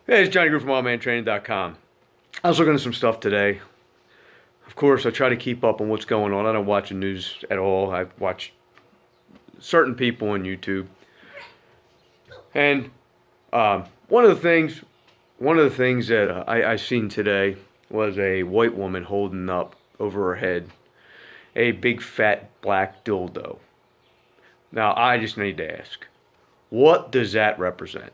Hey, it's Johnny Grube from allmantraining.com. I was looking at some stuff today. Of course, I try to keep up on what's going on. I don't watch the news at all. I watch certain people on YouTube. And one of the things that I seen today was a white woman holding up over her head a big fat black dildo. Now, I just need to ask, what does that represent?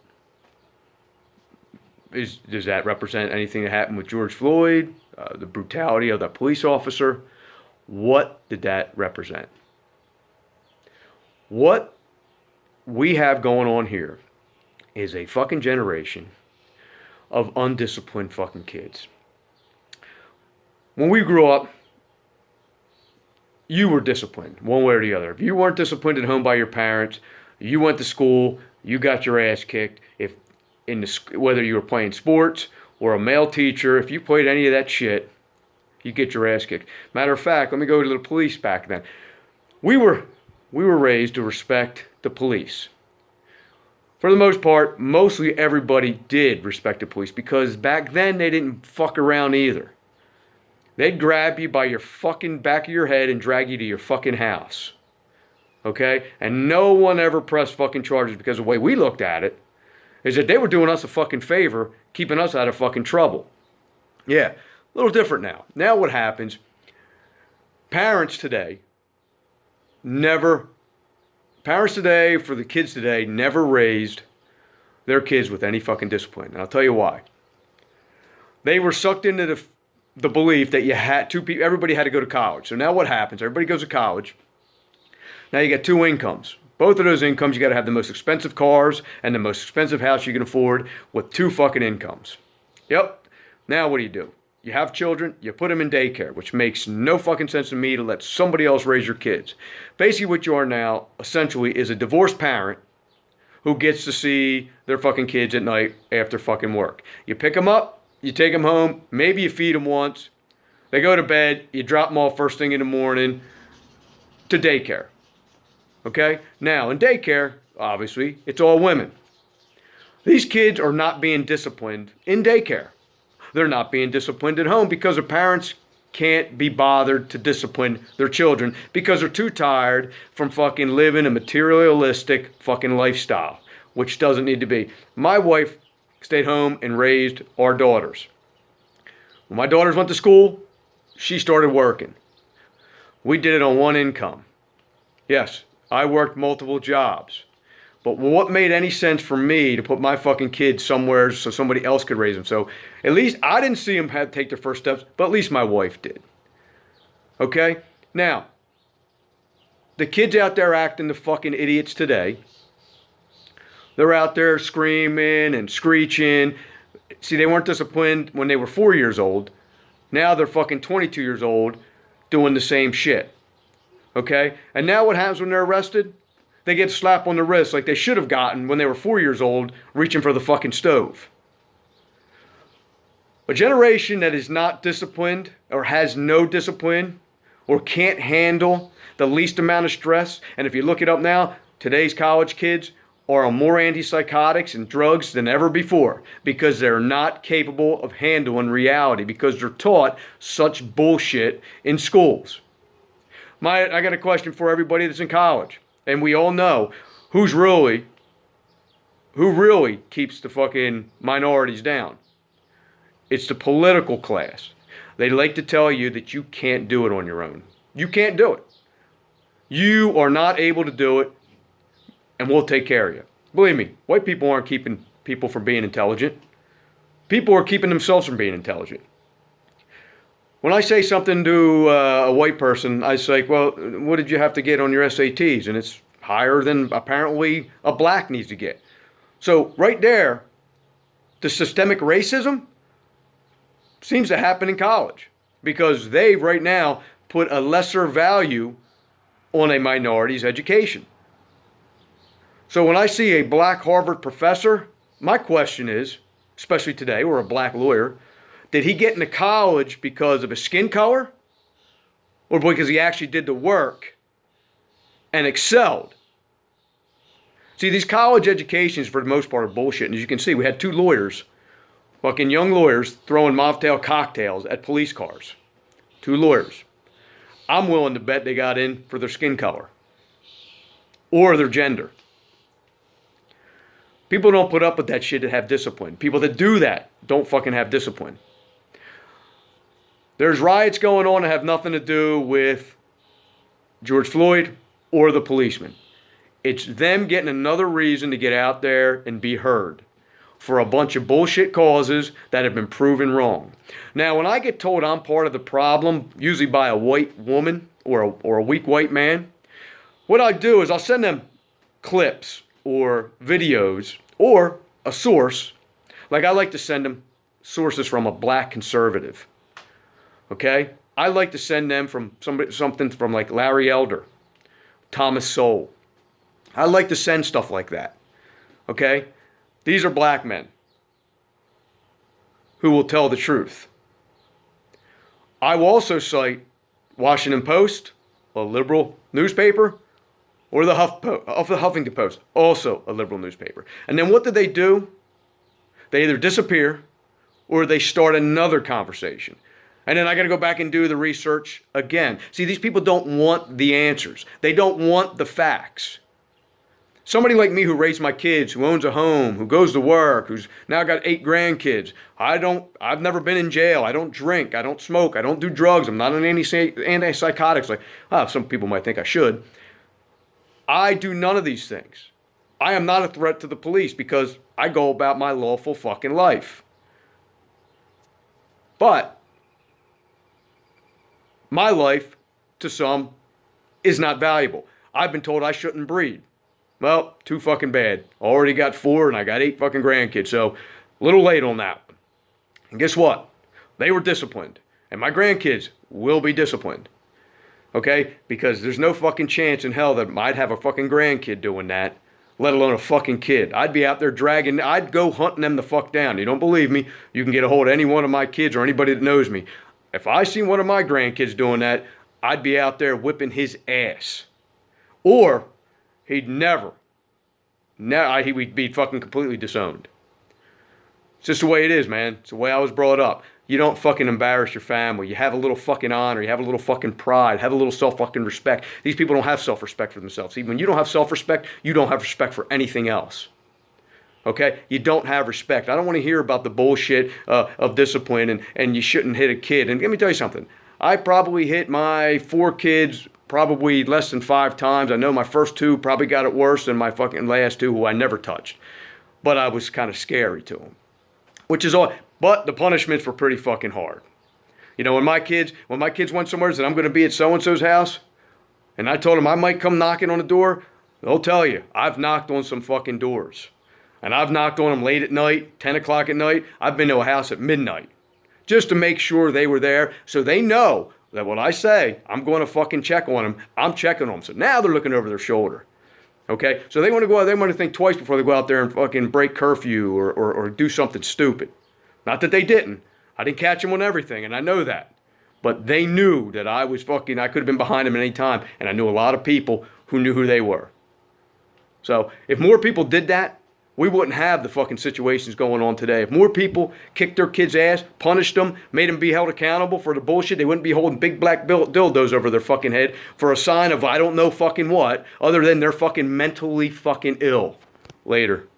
Does that represent anything that happened with George Floyd, the brutality of that police officer? What did that represent? What we have going on here is a fucking generation of undisciplined fucking kids. When we grew up, you were disciplined one way or the other. If you weren't disciplined at home by your parents, you went to school, you got your ass kicked. Whether you were playing sports or a male teacher, if you played any of that shit, you get your ass kicked. Matter of fact, let me go to the police back then. We were raised to respect the police. For the most part, mostly everybody did respect the police because back then they didn't fuck around either. They'd grab you by your fucking back of your head and drag you to your fucking house. Okay? And no one ever pressed fucking charges because the way we looked at it is that they were doing us a fucking favor, keeping us out of fucking trouble. Yeah, a little different now. Now what happens, parents today, for the kids today, never raised their kids with any fucking discipline. And I'll tell you why. They were sucked into the belief that everybody had to go to college. So now what happens, everybody goes to college. Now you got two incomes. Both of those incomes, you got to have the most expensive cars and the most expensive house you can afford with two fucking incomes. Yep. Now what do? You have children, you put them in daycare, which makes no fucking sense to me to let somebody else raise your kids. Basically what you are now, essentially, is a divorced parent who gets to see their fucking kids at night after fucking work. You pick them up, you take them home, maybe you feed them once, they go to bed, you drop them off first thing in the morning to daycare. Okay? Now, in daycare, obviously, it's all women. These kids are not being disciplined in daycare. They're not being disciplined at home because their parents can't be bothered to discipline their children because they're too tired from fucking living a materialistic fucking lifestyle, which doesn't need to be. My wife stayed home and raised our daughters. When my daughters went to school, she started working. We did it on one income. Yes, I worked multiple jobs. But what made any sense for me to put my fucking kids somewhere so somebody else could raise them? So at least I didn't see them take their first steps, but at least my wife did. Okay? Now, the kids out there acting the fucking idiots today, they're out there screaming and screeching. See, they weren't disciplined when they were 4 years old. Now they're fucking 22 years old doing the same shit. Okay? And now what happens when they're arrested? They get slapped on the wrist like they should have gotten when they were 4 years old reaching for the fucking stove. A generation that is not disciplined or has no discipline or can't handle the least amount of stress. And if you look it up now, today's college kids are on more antipsychotics and drugs than ever before because they're not capable of handling reality because they're taught such bullshit in schools. I got a question for everybody that's in college. And we all know who really keeps the fucking minorities down. It's the political class. They like to tell you that you can't do it on your own. You can't do it. You are not able to do it, and we'll take care of you. Believe me, white people aren't keeping people from being intelligent. People are keeping themselves from being intelligent. When I say something to a white person, I say, well, what did you have to get on your SATs? And it's higher than apparently a black needs to get. So right there, the systemic racism seems to happen in college because they right now put a lesser value on a minority's education. So when I see a black Harvard professor, my question is, especially today, or a black lawyer, did he get into college because of his skin color or because he actually did the work and excelled? See, these college educations, for the most part, are bullshit. And as you can see, we had two lawyers Fucking young lawyers throwing Movtail cocktails at police cars. 2 lawyers. I'm willing to bet they got in for their skin color or their gender. People don't put up with that shit that have discipline. People that do that don't fucking have discipline. There's riots going on that have nothing to do with George Floyd or the policeman. It's them getting another reason to get out there and be heard for a bunch of bullshit causes that have been proven wrong. Now, when I get told I'm part of the problem, usually by a white woman or a weak white man, what I do is I'll send them clips or videos or a source. Like I like to send them sources from a black conservative. Okay? I like to send them from something from like Larry Elder, Thomas Sowell. I like to send stuff like that. Okay? These are black men who will tell the truth. I will also cite Washington Post, a liberal newspaper, or the Huffington Post, also a liberal newspaper. And then what do? They either disappear or they start another conversation. And then I got to go back and do the research again. See, these people don't want the answers. They don't want the facts. Somebody like me who raised my kids, who owns a home, who goes to work, who's now got 8 grandkids. I've never been in jail. I don't drink. I don't smoke. I don't do drugs. I'm not on any antipsychotics like some people might think I should. I do none of these things. I am not a threat to the police because I go about my lawful fucking life. But my life, to some, is not valuable. I've been told I shouldn't breed. Well, too fucking bad. Already got 4 and I got 8 fucking grandkids, so a little late on that one. And guess what? They were disciplined. And my grandkids will be disciplined. Okay? Because there's no fucking chance in hell that I'd have a fucking grandkid doing that, let alone a fucking kid. I'd be out there I'd go hunting them the fuck down. You don't believe me? You can get a hold of any one of my kids or anybody that knows me. If I see one of my grandkids doing that, I'd be out there whipping his ass. Or he'd he'd be fucking completely disowned. It's just the way it is, man. It's the way I was brought up. You don't fucking embarrass your family. You have a little fucking honor. You have a little fucking pride. Have a little self-fucking respect. These people don't have self-respect for themselves. See, when you don't have self-respect, you don't have respect for anything else. Okay? You don't have respect. I don't want to hear about the bullshit of discipline and you shouldn't hit a kid. And let me tell you something. I probably hit my 4 kids probably less than 5 times. I know my first 2 probably got it worse than my fucking last 2 who I never touched. But I was kind of scary to them. Which is all. But the punishments were pretty fucking hard. You know, when my kids went somewhere and said, I'm going to be at so-and-so's house, and I told them I might come knocking on the door, they'll tell you, I've knocked on some fucking doors. And I've knocked on them late at night, 10 o'clock at night. I've been to a house at midnight just to make sure they were there so they know that when I say I'm going to fucking check on them, I'm checking on them. So now they're looking over their shoulder. Okay? So they want to go out, they want to think twice before they go out there and fucking break curfew or do something stupid. Not that they didn't. I didn't catch them on everything, and I know that. But they knew that I could have been behind them at any time, and I knew a lot of people who knew who they were. So if more people did that, we wouldn't have the fucking situations going on today. If more people kicked their kids' ass, punished them, made them be held accountable for the bullshit, they wouldn't be holding big black dildos over their fucking head for a sign of I don't know fucking what, other than they're fucking mentally fucking ill. Later.